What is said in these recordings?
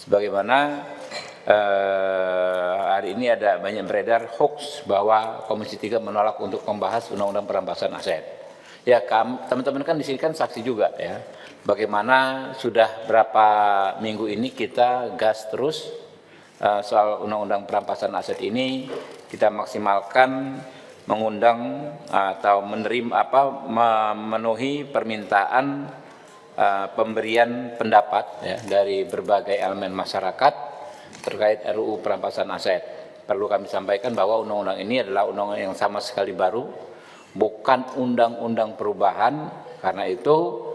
Sebagaimana hari ini ada banyak beredar hoax bahwa Komisi 3 menolak untuk membahas Undang-Undang Perampasan Aset. Ya, teman-teman kan di sini kan saksi juga ya. Bagaimana sudah berapa minggu ini kita gas terus soal Undang-Undang Perampasan Aset ini, kita maksimalkan mengundang atau memenuhi permintaan pemberian pendapat ya, dari berbagai elemen masyarakat terkait RUU Perampasan Aset. Perlu kami sampaikan bahwa undang-undang ini adalah undang-undang yang sama sekali baru, bukan undang-undang perubahan. Karena itu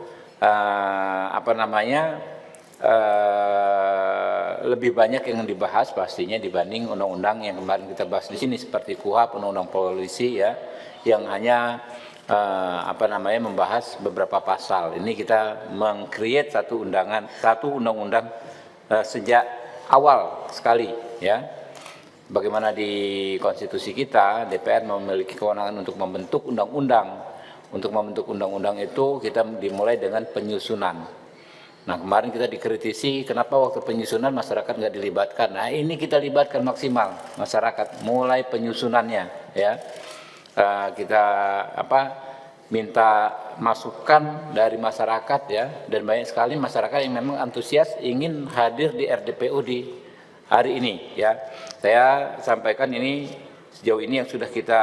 lebih banyak yang dibahas pastinya dibanding undang-undang yang kemarin kita bahas di sini seperti KUHP, undang-undang polisi ya, yang hanya membahas beberapa pasal. Ini kita meng-create satu undang-undang sejak awal sekali ya. Bagaimana di konstitusi kita, DPR memiliki kewenangan untuk membentuk undang-undang. Untuk membentuk undang-undang itu kita dimulai dengan penyusunan. Nah, kemarin kita dikritisi kenapa waktu penyusunan masyarakat nggak dilibatkan. Nah, ini kita libatkan maksimal masyarakat mulai penyusunannya ya. Kita minta masukan dari masyarakat ya, dan banyak sekali masyarakat yang memang antusias ingin hadir di RDPU di hari ini ya. Saya sampaikan ini sejauh ini yang sudah kita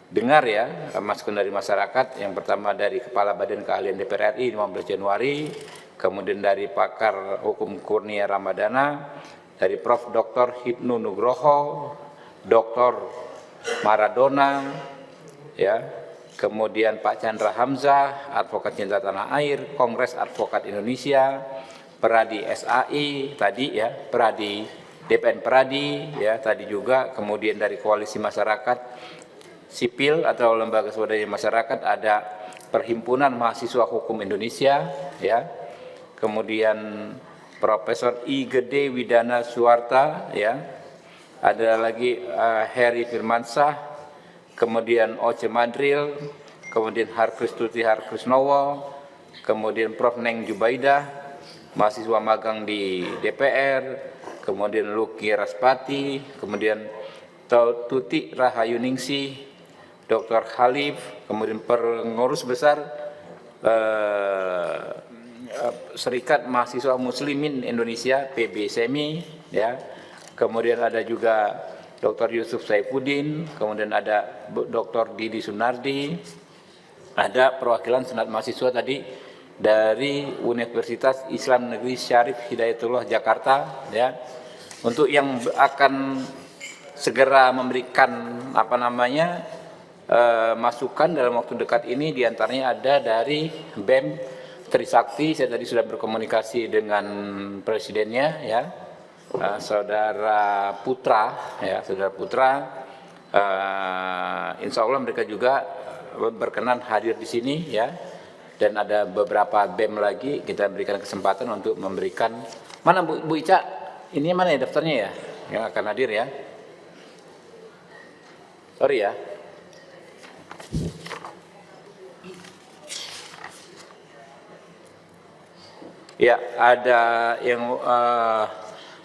dengar ya, masukan dari masyarakat. Yang pertama dari Kepala Badan Keahlian DPR RI 15 Januari, kemudian dari pakar hukum Kurnia Ramadana, dari Prof. Dr. Hipnu Nugroho, Dr. Maradona ya, kemudian Pak Chandra Hamzah, Advokat Cinta Tanah Air, Kongres Advokat Indonesia, Peradi SAI tadi ya, Peradi DPN Peradi ya tadi juga, kemudian dari Koalisi Masyarakat Sipil atau Lembaga Swadaya Masyarakat ada Perhimpunan Mahasiswa Hukum Indonesia ya, kemudian Profesor I Gede Widana Suwarta ya, ada lagi Heri Firmansyah, kemudian Oce Madril, kemudian Harkristuti Harkrisnowo, kemudian Prof. Neng Jubaidah, mahasiswa magang di DPR, kemudian Luki Raspati, kemudian Tuti Rahayuningsih, Dr. Khalif, kemudian pengurus besar Serikat Mahasiswa Muslimin Indonesia PBSMI ya, kemudian ada juga Dr. Yusuf Saifuddin, kemudian ada Dr. Didi Sunardi, ada perwakilan Senat Mahasiswa tadi dari Universitas Islam Negeri Syarif Hidayatullah Jakarta ya, untuk yang akan segera memberikan masukan dalam waktu dekat ini. Diantaranya ada dari BEM Trisakti, saya tadi sudah berkomunikasi dengan presidennya ya, Saudara Putra ya, Saudara Putra, insya Allah mereka juga berkenan hadir di sini ya, dan ada beberapa BEM lagi kita berikan kesempatan untuk memberikan. Mana Bu Ica, ini mana ya daftarnya ya yang akan hadir ya, sorry ya. Ya, ada yang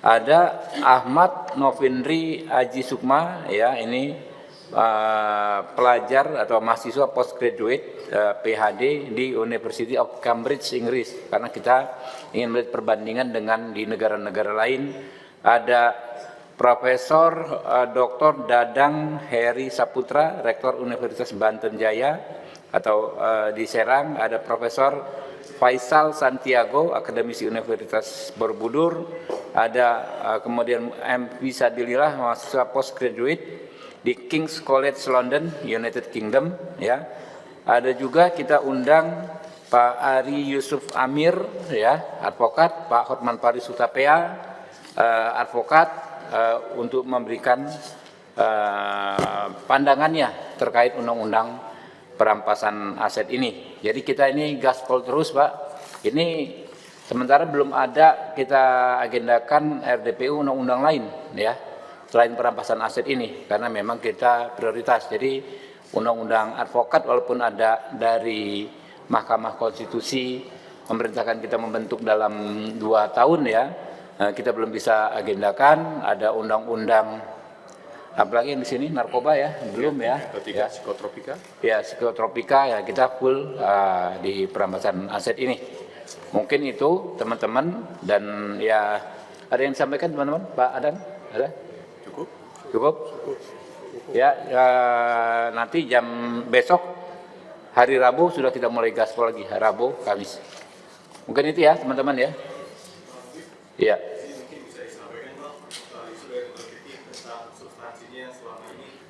ada Ahmad Novindri Aji Sukma ya, ini pelajar atau mahasiswa postgraduate PhD di University of Cambridge Inggris, karena kita ingin melihat perbandingan dengan di negara-negara lain. Ada Profesor Dr. Dadang Heri Saputra, Rektor Universitas Banten Jaya atau di Serang. Ada Profesor Faisal Santiago, akademisi Universitas Borobudur. Ada kemudian M. Sadilillah, mahasiswa postgraduate di King's College London, United Kingdom ya. Ada juga kita undang Pak Ari Yusuf Amir ya, advokat, Pak Hotman Paris Hutapea, advokat, untuk memberikan pandangannya terkait undang-undang perampasan aset ini. Jadi kita ini gaspol terus Pak. Ini sementara belum ada kita agendakan RDPU undang-undang lain ya, selain perampasan aset ini, karena memang kita prioritas. Jadi undang-undang advokat walaupun ada dari Mahkamah Konstitusi memerintahkan kita membentuk dalam 2 tahun ya, kita belum bisa agendakan. Ada undang-undang apalagi yang di sini narkoba ya, belum ya. Ketiga, psikotropika. Ya, psikotropika ya, kita full di perampasan aset ini. Mungkin itu teman-teman, dan ya ada yang disampaikan teman-teman, Pak Adan? Ada? Cukup? Ya, nanti besok hari Rabu sudah kita mulai gaspol lagi, Rabu, Kamis. Mungkin itu ya teman-teman ya. Iya.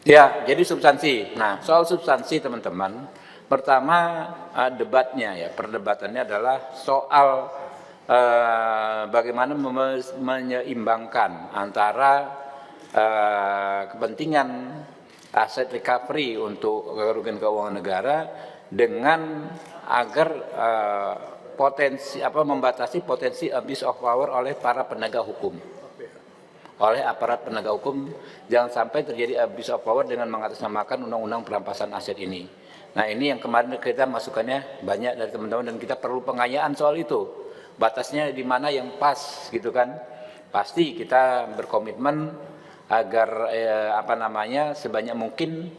Ya, jadi substansi. Nah, soal substansi teman-teman, pertama debatnya ya, perdebatannya adalah soal bagaimana menyeimbangkan antara kepentingan aset recovery untuk kerugian keuangan negara dengan agar membatasi potensi abuse of power oleh para penegak hukum. Oleh aparat penegak hukum, jangan sampai terjadi abuse of power dengan mengatasnamakan undang-undang perampasan aset ini. Nah, ini yang kemarin kita masukannya banyak dari teman-teman, dan kita perlu pengayaan soal itu. Batasnya di mana yang pas gitu kan. Pasti kita berkomitmen agar sebanyak mungkin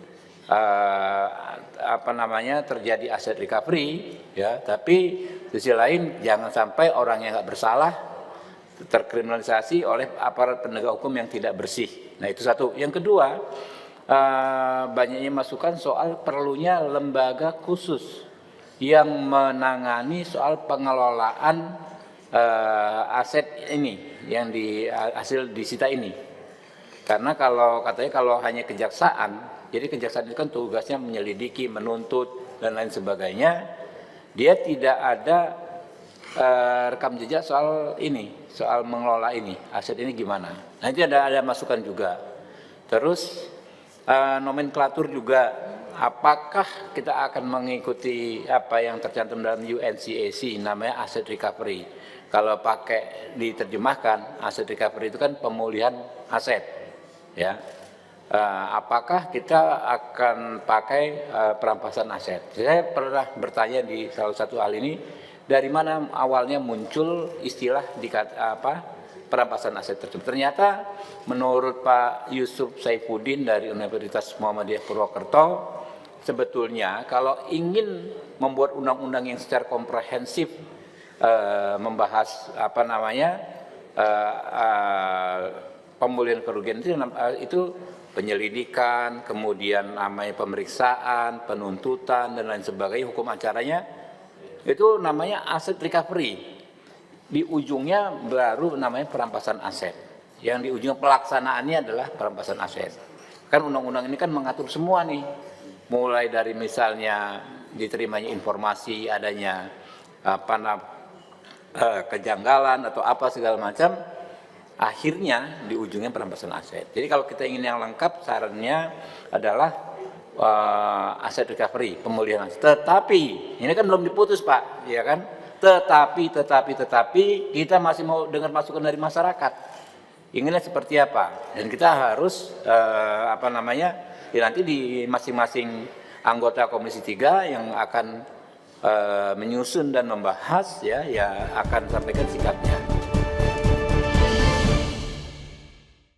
terjadi aset recovery ya, tapi di sisi lain jangan sampai orang yang nggak bersalah terkriminalisasi oleh aparat penegak hukum yang tidak bersih. Nah, itu satu. Yang kedua, banyaknya masukan soal perlunya lembaga khusus yang menangani soal pengelolaan aset ini yang hasil disita ini. Karena kalau hanya kejaksaan, jadi kejaksaan itu kan tugasnya menyelidiki, menuntut dan lain sebagainya, dia tidak ada rekam jejak soal mengelola ini, aset ini gimana. Nanti ada masukan juga. Terus nomenklatur juga, apakah kita akan mengikuti apa yang tercantum dalam UNCAC namanya asset recovery. Kalau pakai diterjemahkan, asset recovery itu kan pemulihan aset, ya. Apakah kita akan pakai perampasan aset? Saya pernah bertanya di salah satu hal ini, dari mana awalnya muncul istilah perampasan aset tersebut. Ternyata menurut Pak Yusuf Saifuddin dari Universitas Muhammadiyah Purwokerto, sebetulnya kalau ingin membuat undang-undang yang secara komprehensif membahas pemulihan kerugian itu penyelidikan, kemudian namanya pemeriksaan, penuntutan dan lain sebagainya, hukum acaranya itu namanya asset recovery. Di ujungnya baru namanya perampasan aset. Yang di ujung pelaksanaannya adalah perampasan aset. Kan undang-undang ini kan mengatur semua nih. Mulai dari misalnya diterimanya informasi adanya kejanggalan atau apa segala macam, akhirnya di ujungnya perampasan aset. Jadi kalau kita ingin yang lengkap, sarannya adalah aset recovery, pemulihan aset. Tetapi ini kan belum diputus Pak, ya kan? Tetapi kita masih mau dengar masukan dari masyarakat. Inginnya seperti apa? Dan kita harus ya nanti di masing-masing anggota Komisi 3 yang akan menyusun dan membahas ya akan sampaikan sikapnya.